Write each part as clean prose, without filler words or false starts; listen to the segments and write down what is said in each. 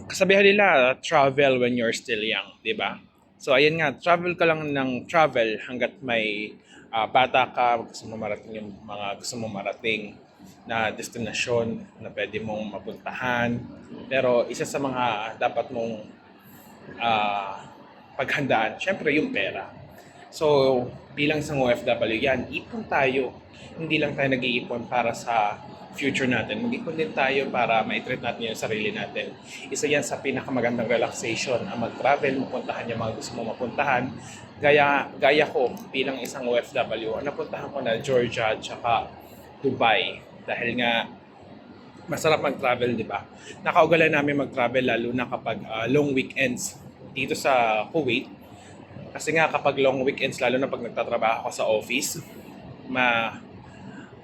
Kasabihan nila, travel when you're still young, di ba? So, ayan nga, travel ka lang ng travel hanggat may bata ka, gusto mo marating yung mga gusto mo marating na destinasyon na pwede mong mapuntahan. Pero isa sa mga dapat mong ah, paghandaan, syempre yung pera. So, bilang isang OFW yan, ipon tayo. Hindi lang tayo nag-iipon para sa future natin. Mag-ipon din tayo para ma-treat natin yung sarili natin. Isa yan sa pinakamagandang relaxation, ang mag-travel, mapuntahan yung mga gusto mo mapuntahan. Gaya ko bilang isang OFW, napuntahan ko na Georgia at saka Dubai. Dahil nga masarap mag-travel, di ba? Nakaugalan namin mag-travel lalo na kapag long weekends dito sa Kuwait. Kasi nga kapag long weekends, lalo na pag nagtatrabaho ka sa office, ma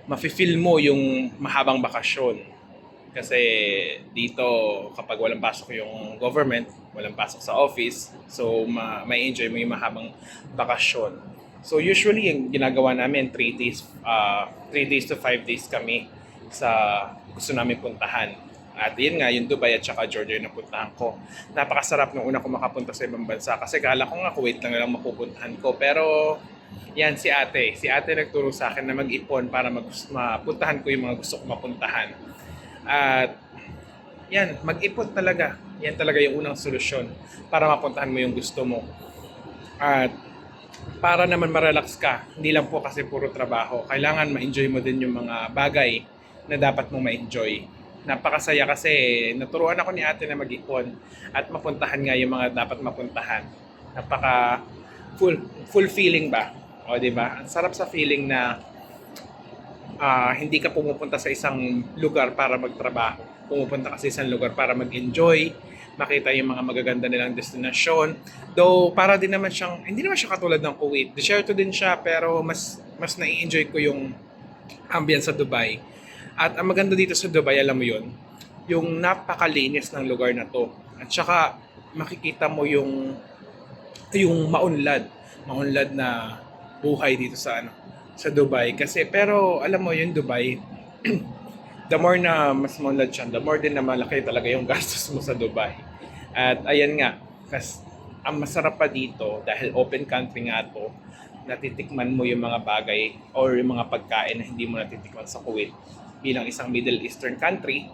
mafe-feel mo yung mahabang bakasyon. Kasi dito, kapag walang pasok yung government, walang pasok sa office, so may enjoy mo yung mahabang bakasyon. So usually, yung ginagawa namin, 3 days to 5 days kami sa gusto namin puntahan. At yun nga, yung Dubai at saka Georgia yung napuntahan ko. Napakasarap nung una ko makapunta sa ibang bansa kasi kala ko nga Kuwait lang lang mapupuntahan ko. Pero yan si ate. Si ate nagturo sa akin na mag-ipon para mapuntahan ko yung mga gusto ko mapuntahan. At yan, mag-ipon talaga. Yan talaga yung unang solusyon para mapuntahan mo yung gusto mo. At para naman ma-relax ka, hindi lang po kasi puro trabaho. Kailangan ma-enjoy mo din yung mga bagay na dapat mong ma-enjoy. Napakasaya kasi naturuan ako ni ate na mag-ipon at mapuntahan nga yung mga dapat mapuntahan. Napaka full feeling ba? O di ba? Ang sarap sa feeling na hindi ka pumupunta sa isang lugar para magtrabaho. Pumupunta ka sa isang lugar para mag-enjoy, makita yung mga magaganda nilang destinasyon. Though para din naman siyang, hindi naman siya katulad ng Kuwait. Desierto din siya pero mas nai-enjoy ko yung ambience sa Dubai. At ang maganda dito sa Dubai, alam mo yun, yung napakalinis ng lugar na to. At saka makikita mo yung maunlad na buhay dito sa Dubai kasi pero alam mo yung Dubai the more na mas maunlad siya, the more din na malaki talaga yung gastos mo sa Dubai. At ayan nga, ang masarap pa dito dahil open country nga to, natitikman mo yung mga bagay or yung mga pagkain na hindi mo natitikman sa Kuwait. Bilang isang Middle Eastern country,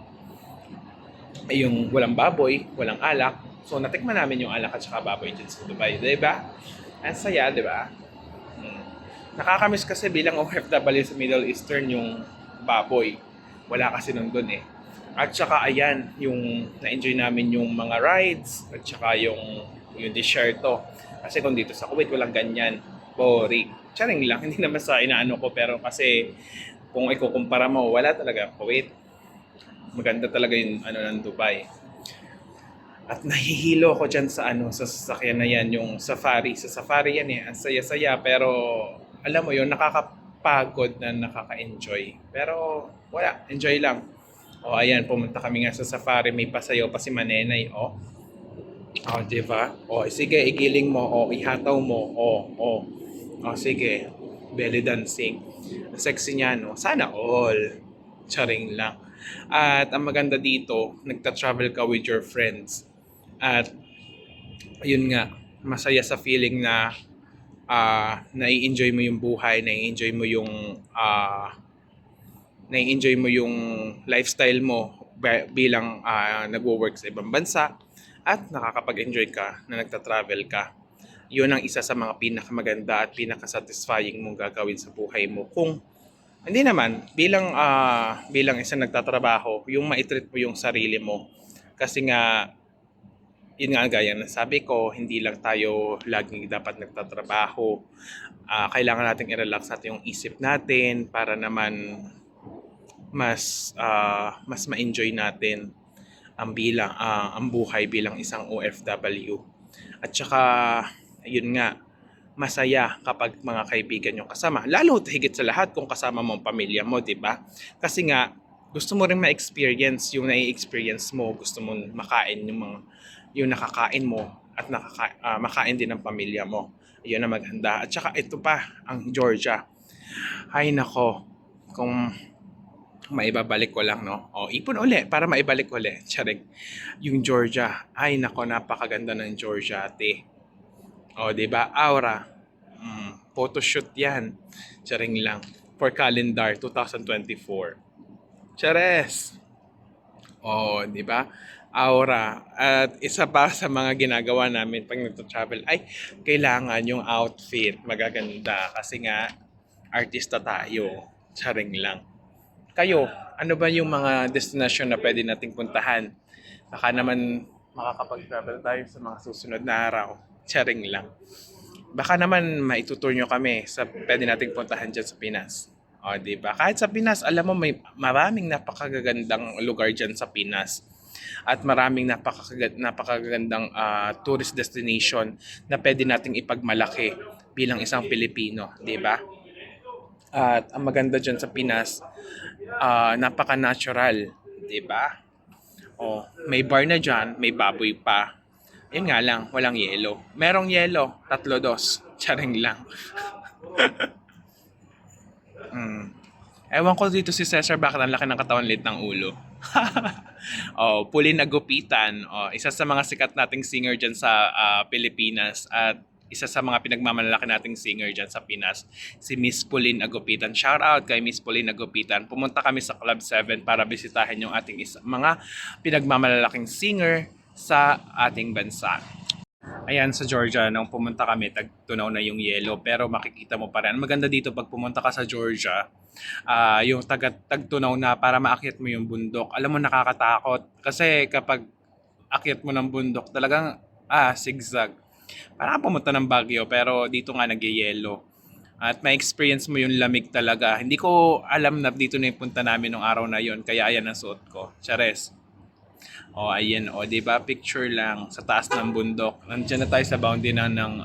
ay yung walang baboy, walang alak. So natikman namin yung alak at saka baboy dyan sa Dubai, 'di ba? Ang saya, 'di ba? Hmm. Nakakamiss kasi bilang OFW sa Middle Eastern yung baboy. Wala kasi nandun eh. At saka ayan, yung na-enjoy namin yung mga rides at saka yung desierto. Kasi kung dito sa Kuwait walang ganyan. Boring. Charing lang, hindi naman sa inaano ko pero kasi kung ikukumpara mo, wala talaga Kuwait. Maganda talaga yung ano ng Dubai. At nahihilo ako dyan sa sasakyan na yan, yung safari. Sa safari yan eh, ang saya-saya. Pero, alam mo yun, nakakapagod na nakaka-enjoy. Pero, wala, enjoy lang. O, ayan, pumunta kami nga sa safari, may pasayaw pa si Manenay, o. O, diba? O, sige, igiling mo, o, ihataw mo, o. O, sige, belly dancing. Sexy niya, no? Sana all. Charing lang. At ang maganda dito, nagta-travel ka with your friends. At yun nga, masaya sa feeling na nai-enjoy mo yung buhay, nai-enjoy mo yung lifestyle mo bilang nagwo-work sa ibang bansa at nakakapag-enjoy ka na nagta-travel ka. Yun ang isa sa mga pinakamaganda at pinaka-satisfying mong gagawin sa buhay mo. Kung hindi naman, bilang isang nagtatrabaho, yung ma-treat mo yung sarili mo. Kasi nga, yun nga gaya ng sabi ko, hindi lang tayo laging dapat nagtatrabaho. Kailangan nating i-relax natin yung isip natin para naman mas ma-enjoy natin ang buhay bilang isang OFW. At saka, yun nga, masaya kapag mga kaibigan yung kasama. Lalo higit sa lahat kung kasama mo ang pamilya mo, di ba? Kasi nga, gusto mo rin ma-experience yung nai-experience mo. Gusto mo makain yung nakakain mo at makain din ng pamilya mo. Yun ang maganda. At saka ito pa, ang Georgia. Ay nako, kung maibabalik ko lang, no? O, ipon uli para maibalik uli. Charing. Yung Georgia. Ay, nako, napakaganda ng Georgia, ate. O, di ba? Aura. Photoshoot yan. Charing lang. For calendar 2024. Chares! O, di ba? Aura. At isa pa sa mga ginagawa namin pag nagto-travel ay kailangan yung outfit magaganda kasi nga artista tayo. Charing lang. Kayo, ano ba yung mga destination na pwede nating puntahan? Baka naman makakapag-travel tayo sa mga susunod na araw. Charing lang. Baka naman maitutur nyo kami sa pwede nating puntahan dyan sa Pinas. O, di ba? Kahit sa Pinas, alam mo, may maraming napakagagandang lugar dyan sa Pinas. At maraming napakagandang tourist destination na pwede nating ipagmalaki bilang isang Pilipino, di ba? At ang maganda dyan sa Pinas, napaka-natural, 'di ba? Oh, may bar na diyan, may baboy pa. Yun nga lang, walang yelo. Merong yelo, tatlo dos. Charing lang. Mm. Ewan ko dito si Cesar bakit ang laki ng katawan lit ng ulo. Oh, Pauline Agupitan, oh, isa sa mga sikat nating singer diyan sa Pilipinas at isa sa mga pinagmamalaki nating singer diyan sa Pinas, si Miss Pauline Agupitan. Shout out kay Miss Pauline Agupitan. Pumunta kami sa Club 7 para bisitahin yung ating mga pinagmamalalaking singer sa ating bansa. Ayan sa Georgia, nung pumunta kami, tagtunaw na yung yelo, pero makikita mo pa rin. Ang maganda dito pag pumunta ka sa Georgia, yung tagtunaw na para maakyat mo yung bundok. Alam mo, nakakatakot. Kasi kapag akyat mo ng bundok, talagang, zigzag. Parang pumunta ng Baguio, pero dito nga nagyayelo. At may experience mo yung lamig talaga. Hindi ko alam na dito na yung punta namin nung araw na yon, kaya ayan ang suot ko. Chares. O, ayan, o, di ba? Picture lang sa taas ng bundok. Nandiyan na tayo sa boundary ng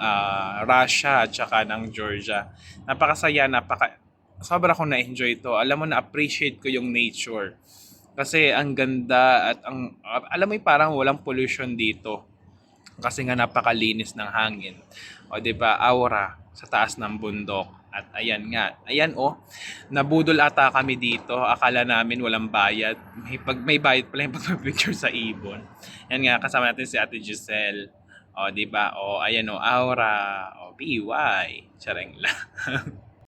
Russia at saka ng Georgia. Napakasaya, sobra akong na-enjoy ito. Alam mo, na-appreciate ko yung nature. Kasi ang ganda at alam mo yung parang walang pollution dito. Kasi nga napakalinis ng hangin. O, di ba? Aura sa taas ng bundok. At ayan nga, ayan nabudol ata kami dito. Akala namin walang bayad. May bayad pala yung pagpapicture sa ibon. Yan nga, kasama natin si Ate Giselle. O, di ba? O, ayan Aura. O, PY. Chareng lang.